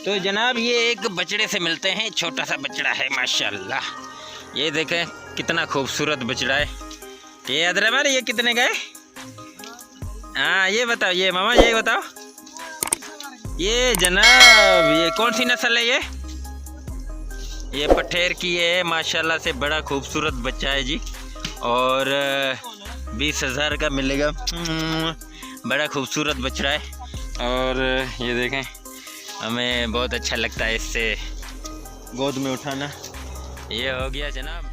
तो जनाब ये एक बछड़े से मिलते हैं, छोटा सा बछड़ा है माशाल्लाह। ये देखें कितना खूबसूरत बछड़ा है। ये अदरमान ये कितने का है? हाँ ये बताओ, ये मामा ये बताओ, ये जनाब ये कौन सी नस्ल है? ये पठेर की है माशाल्लाह से, बड़ा खूबसूरत बच्चा है जी। और 20,000 का मिलेगा। बड़ा खूबसूरत बछड़ा है। और ये देखें हमें बहुत अच्छा लगता है इससे गोद में उठाना। ये हो गया जनाब।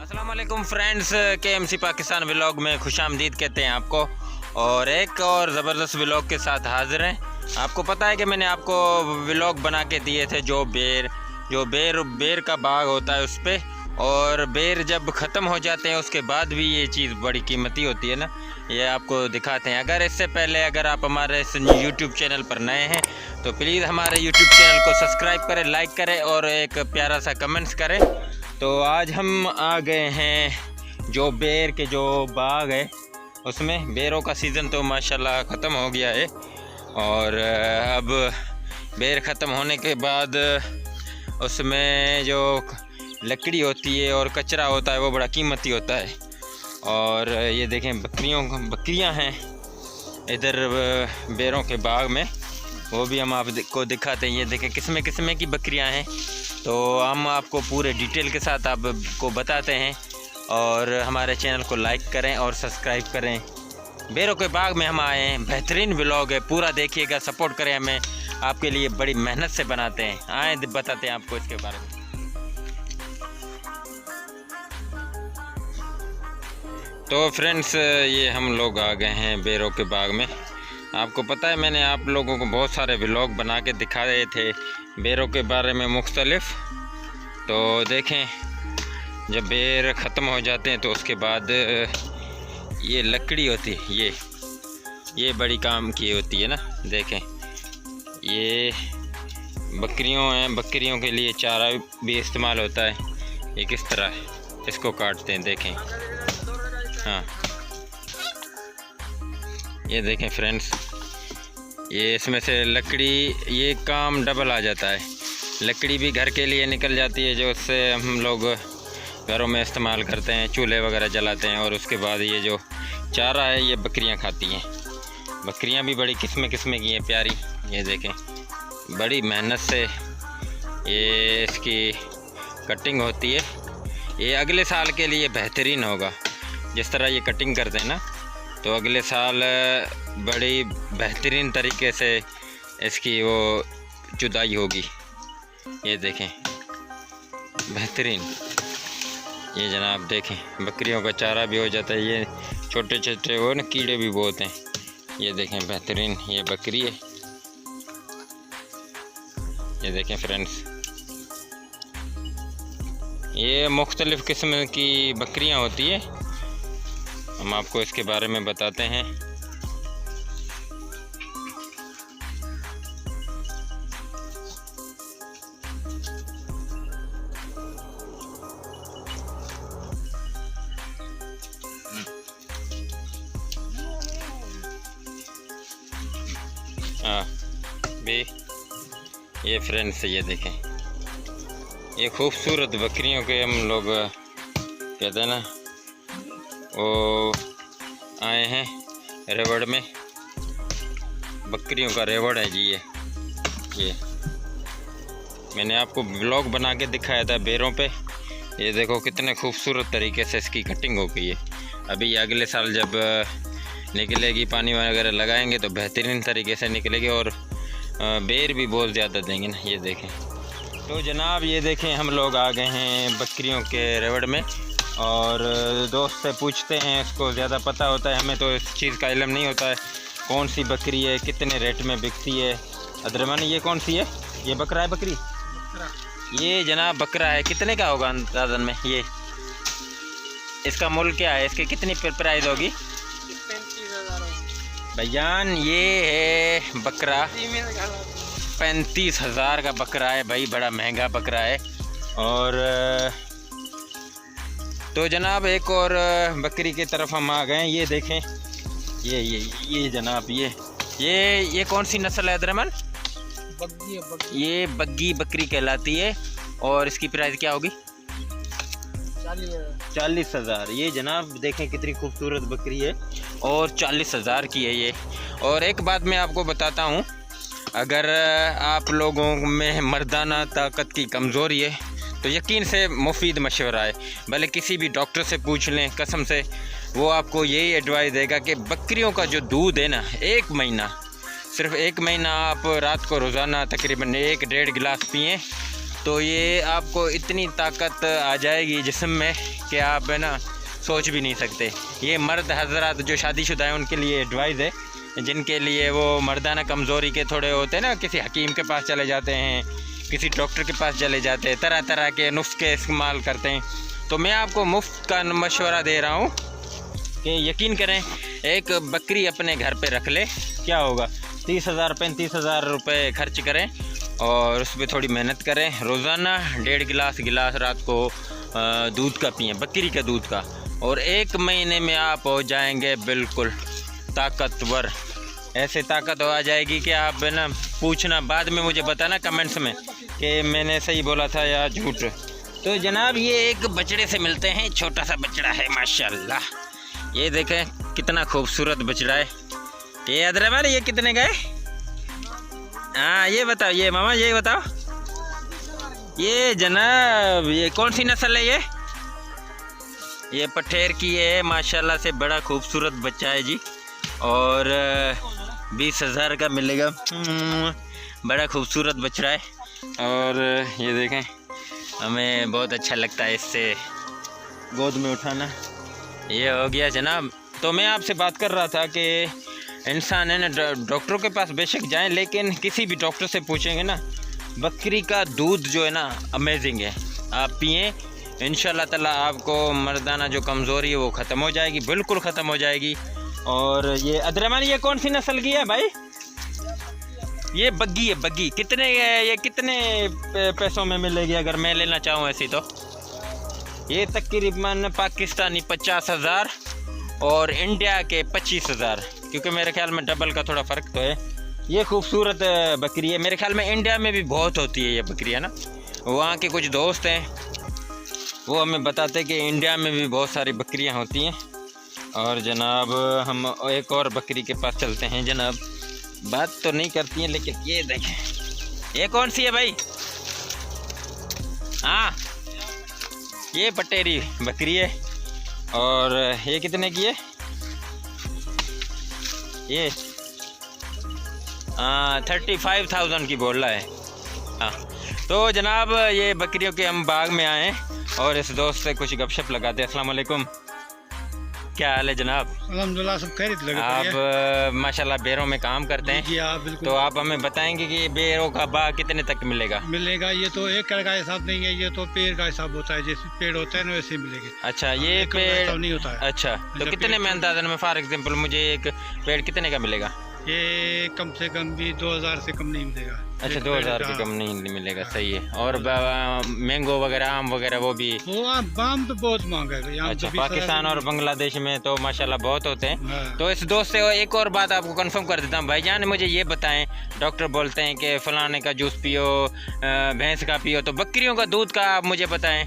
अस्सलामुअलैकुम फ्रेंड्स, KMC पाकिस्तान व्लॉग में खुशामदीद कहते हैं आपको। और एक और ज़बरदस्त व्लॉग के साथ हाज़िर हैं। आपको पता है कि मैंने आपको व्लॉग बना के दिए थे जो बेर का बाग होता है उस पर। और बेर जब ख़त्म हो जाते हैं उसके बाद भी ये चीज़ बड़ी कीमती होती है ना, ये आपको दिखाते हैं। अगर इससे पहले अगर आप हमारे इस यूट्यूब चैनल पर नए हैं तो प्लीज़ हमारे यूट्यूब चैनल को सब्सक्राइब करें, लाइक करें और एक प्यारा सा कमेंट्स करें। तो आज हम आ गए हैं जो बेर के जो बाग है उसमें। बेरों का सीज़न तो माशाल्लाह ख़त्म हो गया है। और अब बेर ख़त्म होने के बाद उसमें जो लकड़ी होती है और कचरा होता है वो बड़ा कीमती होता है। और ये देखें बकरियां हैं इधर बेरों के बाग में, वो भी हम आपको दिखाते हैं। ये देखें किस्में किस्में की बकरियां हैं। तो हम आपको पूरे डिटेल के साथ आपको बताते हैं। और हमारे चैनल को लाइक करें और सब्सक्राइब करें। बेरों के बाग में हम आए हैं, बेहतरीन व्लॉग है, पूरा देखिएगा, सपोर्ट करें हमें, आपके लिए बड़ी मेहनत से बनाते हैं। आए बताते हैं आपको इसके बारे में। तो फ्रेंड्स ये हम लोग आ गए हैं बेरों के बाग में। आपको पता है मैंने आप लोगों को बहुत सारे व्लॉग बना के दिखाए थे बेरों के बारे में मुख्तलिफ। तो देखें जब बेर ख़त्म हो जाते हैं तो उसके बाद ये लकड़ी होती है, ये बड़ी काम की होती है ना। देखें ये बकरियों के लिए चारा भी इस्तेमाल होता है। ये किस तरह इसको काटते हैं देखें। हाँ ये देखें फ्रेंड्स, ये इसमें से लकड़ी, ये काम डबल आ जाता है। लकड़ी भी घर के लिए निकल जाती है जो उससे हम लोग घरों में इस्तेमाल करते हैं, चूल्हे वगैरह जलाते हैं। और उसके बाद ये जो चारा है ये बकरियां खाती हैं। बकरियां भी बड़ी किस्में की हैं प्यारी। ये देखें बड़ी मेहनत से ये इसकी कटिंग होती है। ये अगले साल के लिए बेहतरीन होगा। जिस तरह ये कटिंग करते हैं ना, तो अगले साल बड़ी बेहतरीन तरीके से इसकी वो जुदाई होगी। ये देखें बेहतरीन, ये जनाब देखें बकरियों का चारा भी हो जाता है। ये छोटे छोटे वो ना कीड़े भी बहुत हैं। ये देखें बेहतरीन ये बकरी है। ये देखें फ्रेंड्स, ये मुख्तलिफ़ किस्म की बकरियां होती है। हम आपको इसके बारे में बताते हैं। हाँ भी ये फ्रेंड्स ये देखें, ये खूबसूरत बकरियों के हम लोग कहते हैं ना, वो आए हैं रेवड़ में। बकरियों का रेवड़ है जी। ये मैंने आपको ब्लॉग बना के दिखाया था बेरों पे। ये देखो कितने खूबसूरत तरीके से इसकी कटिंग हो गई है। अभी अगले साल जब निकलेगी, पानी वगैरह लगाएंगे तो बेहतरीन तरीके से निकलेगी। और बेर भी बहुत ज़्यादा देंगे ना। ये देखें तो जनाब ये देखें हम लोग आ गए हैं बकरियों के रेवड़ में, और दोस्त से पूछते हैं, इसको ज़्यादा पता होता है, हमें तो इस चीज़ का इल्म नहीं होता है कौन सी बकरी है, कितने रेट में बिकती है। अदरमान ये कौन सी है? ये बकरा है? बकरी ये जनाब बकरा है। कितने का होगा अंदाज़न में ये? इसका मूल्य क्या है? इसकी कितनी प्राइस होगी? 35,000 भैयान ये है बकरा 35,000 का बकरा है भाई, बड़ा महंगा बकरा है। और तो जनाब एक और बकरी की तरफ हम आ गए। ये देखें, ये जनाब ये कौन सी नस्ल है अदरमान? बग्गी है, बग्गी। ये बग्गी बकरी कहलाती है। और इसकी प्राइस क्या होगी? 40,000। ये जनाब देखें कितनी खूबसूरत बकरी है, और 40,000 की है ये। और एक बात मैं आपको बताता हूँ, अगर आप लोगों में मर्दाना ताकत की कमज़ोरी है तो यकीन से मुफीद मशवरा है, भले किसी भी डॉक्टर से पूछ लें, कसम से वो आपको यही एडवाइस देगा कि बकरियों का जो दूध है ना, 1 महीना, सिर्फ 1 महीना आप रात को रोज़ाना तकरीबन 1-1.5 गिलास पिएँ तो ये आपको इतनी ताकत आ जाएगी जिस्म में कि आप है ना सोच भी नहीं सकते। ये मर्द हजरात जो शादीशुदा हैं उनके लिए एडवाइस है, जिनके लिए वो मर्दाना कमज़ोरी के थोड़े होते हैं ना, किसी हकीम के पास चले जाते हैं, किसी डॉक्टर के पास चले जाते हैं, तरह तरह के नुस्खे इस्तेमाल करते हैं। तो मैं आपको मुफ्त का मशवरा दे रहा हूँ कि यकीन करें, एक बकरी अपने घर पे रख ले, क्या होगा, 30,000-35,000 रुपये खर्च करें और उस पर थोड़ी मेहनत करें। रोज़ाना 1.5 गिलास रात को दूध का पिएँ, बकरी के दूध का, और 1 महीने में आप हो जाएंगे बिल्कुल ताकतवर। ऐसे ताकत आ जाएगी कि आप है ना पूछना, बाद में मुझे बताना कमेंट्स में कि मैंने सही बोला था या झूठ। तो जनाब ये एक बछड़े से मिलते हैं, छोटा सा बछड़ा है माशाल्लाह। ये देखें कितना खूबसूरत बछड़ा है। ये अदरमान ये कितने का है? हाँ ये बताओ, ये मामा ये बताओ, ये जनाब ये कौन सी नस्ल है? ये पठेर की है माशाल्लाह से, बड़ा खूबसूरत बच्चा है जी, और 20,000 का मिलेगा। बड़ा खूबसूरत बछड़ा है, और ये देखें हमें बहुत अच्छा लगता है इससे गोद में उठाना। ये हो गया जनाब। तो मैं आपसे बात कर रहा था कि इंसान है ना डॉक्टरों के पास बेशक जाएं, लेकिन किसी भी डॉक्टर से पूछेंगे ना, बकरी का दूध जो है ना अमेजिंग है, आप पिएँ, इंशाल्लाह ताला आपको मर्दाना जो कमज़ोरी है वो ख़त्म हो जाएगी, बिल्कुल ख़त्म हो जाएगी। और ये अदरमान ये कौन सी नस्ल की है भाई? ये बग्गी है, बग्गी। ये कितने पैसों में मिलेगी अगर मैं लेना चाहूँ ऐसी? तो ये तकरीबन पाकिस्तानी 50,000 और इंडिया के 25,000, क्योंकि मेरे ख्याल में डबल का थोड़ा फ़र्क तो है। ये खूबसूरत बकरी है, मेरे ख्याल में इंडिया में भी बहुत होती है ये बकरी है ना। वहाँ के कुछ दोस्त हैं वो हमें बताते हैं कि इंडिया में भी बहुत सारी बकरियाँ होती हैं। और जनाब हम एक और बकरी के पास चलते हैं जनाब, बात तो नहीं करती हैं लेकिन ये देखें, ये कौन सी है भाई? हाँ ये पटेरी बकरी है, और ये कितने की है? ये 35,000 की बोल रहा है। हाँ तो जनाब ये बकरियों के हम बाग में आए और इस दोस्त से कुछ गपशप लगाते हैं। अस्सलाम वालेकुम, क्या हाल है जनाब? अल्हम्दुलिल्लाह सब खैरियत लगे। आप माशाल्लाह बेरों में काम करते हैं जी हाँ बिल्कुल। तो आप हमें बताएंगे कि बेरों का बाग कितने तक मिलेगा? ये तो एकड़ का हिसाब नहीं है, ये तो पेड़ का हिसाब होता है, जैसे पेड़ होता है ना वैसे मिलेंगे। अच्छा ये पेड़ नहीं होता है। अच्छा तो कितने में अंदाजन में, फॉर एग्जांपल मुझे एक पेड़ कितने का मिलेगा? ये कम से कम भी 2,000 से कम नहीं मिलेगा। अच्छा 2,000 के कम नहीं मिलेगा, सही है। और मैंगो वगैरह, आम वगैरह वो भी? वो आम तो बहुत महंगा है। अच्छा पाकिस्तान और बांग्लादेश में तो माशाल्लाह बहुत होते हैं। हाँ। तो इस दोस्त से एक और बात आपको कंफर्म कर देता हूँ भाईजान, मुझे ये बताएं, डॉक्टर बोलते हैं कि फलाने का जूस पियो, भैंस का पियो, तो बकरियों का दूध का आप मुझे बताएं।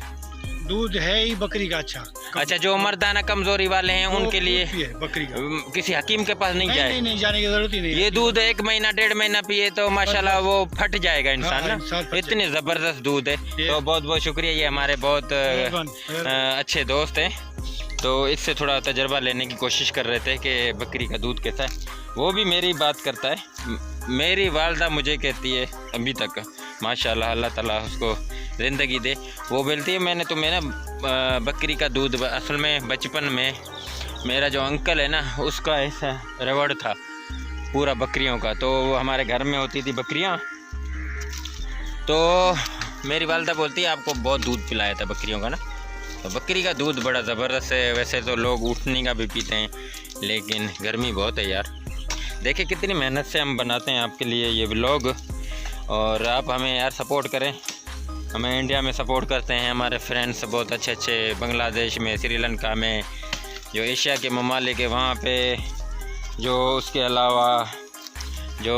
दूध है ही बकरी का अच्छा। अच्छा जो मर्दाना कमजोरी वाले हैं उनके लिए बकरी का किसी हकीम के पास नहीं जाए? नहीं जाने की जरूरत ही नहीं। ये दूध 1 महीना 1.5 महीना पिए तो माशाल्लाह वो फट जाएगा इंसान ना, इतने ज़बरदस्त दूध है। तो बहुत बहुत शुक्रिया, ये हमारे बहुत अच्छे दोस्त हैं, तो इससे थोड़ा तजर्बा लेने की कोशिश कर रहे थे कि बकरी का दूध कैसा है। वो भी मेरी बात करता है, मेरी वालदा मुझे कहती है अभी तक माशाल्लाह, अल्लाह ताला उसको ज़िंदगी दे। वो बोलती है मैंने तुम्हें ना बकरी का दूध, असल में बचपन में मेरा जो अंकल है ना उसका ऐसा रिवॉर्ड था पूरा बकरियों का, तो वो हमारे घर में होती थी बकरियां, तो मेरी वालदा बोलती है आपको बहुत दूध पिलाया था बकरियों का ना। तो बकरी का दूध बड़ा ज़बरदस्त है। वैसे तो लोग उठनी का भी पीते हैं, लेकिन गर्मी बहुत है यार। देखिए कितनी मेहनत से हम बनाते हैं आपके लिए ये व्लॉग, और आप हमें यार सपोर्ट करें। हमें इंडिया में सपोर्ट करते हैं, हमारे फ्रेंड्स बहुत अच्छे अच्छे बांग्लादेश में, श्रीलंका में, जो एशिया के ममालिक है वहाँ पे, जो उसके अलावा जो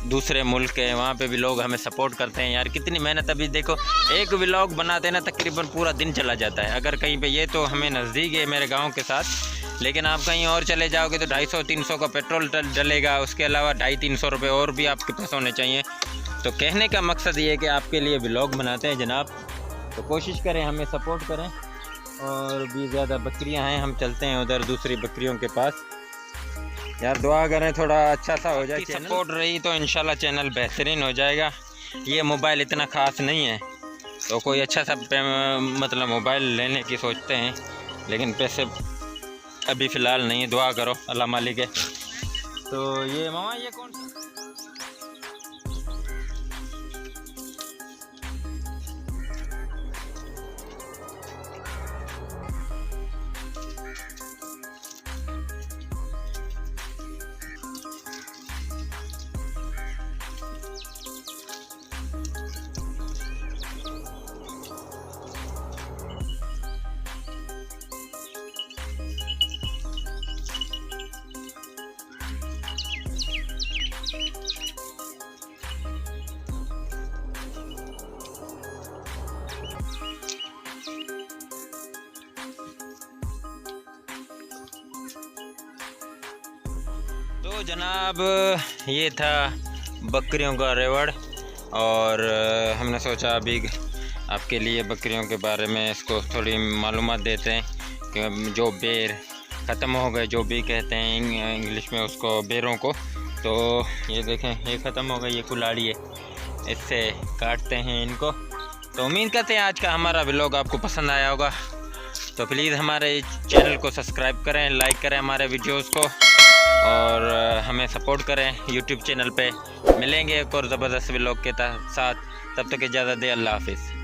दूसरे मुल्क हैं वहाँ पे भी लोग हमें सपोर्ट करते हैं यार। कितनी मेहनत, अभी देखो एक व्लॉग बनाते ना तकरीबन पूरा दिन चला जाता है। अगर कहीं पे, ये तो हमें नज़दीक है मेरे गांव के साथ, लेकिन आप कहीं और चले जाओगे तो 250-300 का पेट्रोल डलेगा, उसके अलावा 250-300 रुपये और भी आपके पास होने चाहिए। तो कहने का मकसद ये है कि आपके लिए व्लॉग बनाते हैं जनाब, तो कोशिश करें हमें सपोर्ट करें। और भी ज़्यादा बकरियां हैं, हम चलते हैं उधर दूसरी बकरियों के पास। यार दुआ करें थोड़ा अच्छा सा हो जाए, सपोर्ट रही तो इंशाल्लाह चैनल बेहतरीन हो जाएगा। ये मोबाइल इतना ख़ास नहीं है, तो कोई अच्छा सा मतलब मोबाइल लेने की सोचते हैं, लेकिन पैसे अभी फ़िलहाल नहीं है। दुआ करो, अल्लाह मालिक है। तो ये मामा ये कौन सा, तो जनाब ये था बकरियों का रिवॉर्ड, और हमने सोचा अभी आपके लिए बकरियों के बारे में इसको थोड़ी मालूमात देते हैं कि जो बेर ख़त्म हो गए, जो भी कहते हैं इंग्लिश में उसको, बेरों को। तो ये देखें ये ख़त्म हो गई, ये कुल्हाड़ी है, इससे काटते हैं इनको। तो उम्मीद करते हैं आज का हमारा व्लॉग आपको पसंद आया होगा। तो प्लीज़ हमारे चैनल को सब्सक्राइब करें, लाइक करें हमारे वीडियोस को, और हमें सपोर्ट करें यूट्यूब चैनल पे। मिलेंगे एक और ज़बरदस्त व्लॉग के साथ, तब तक इजाज़त दें, अल्लाह हाफिज़।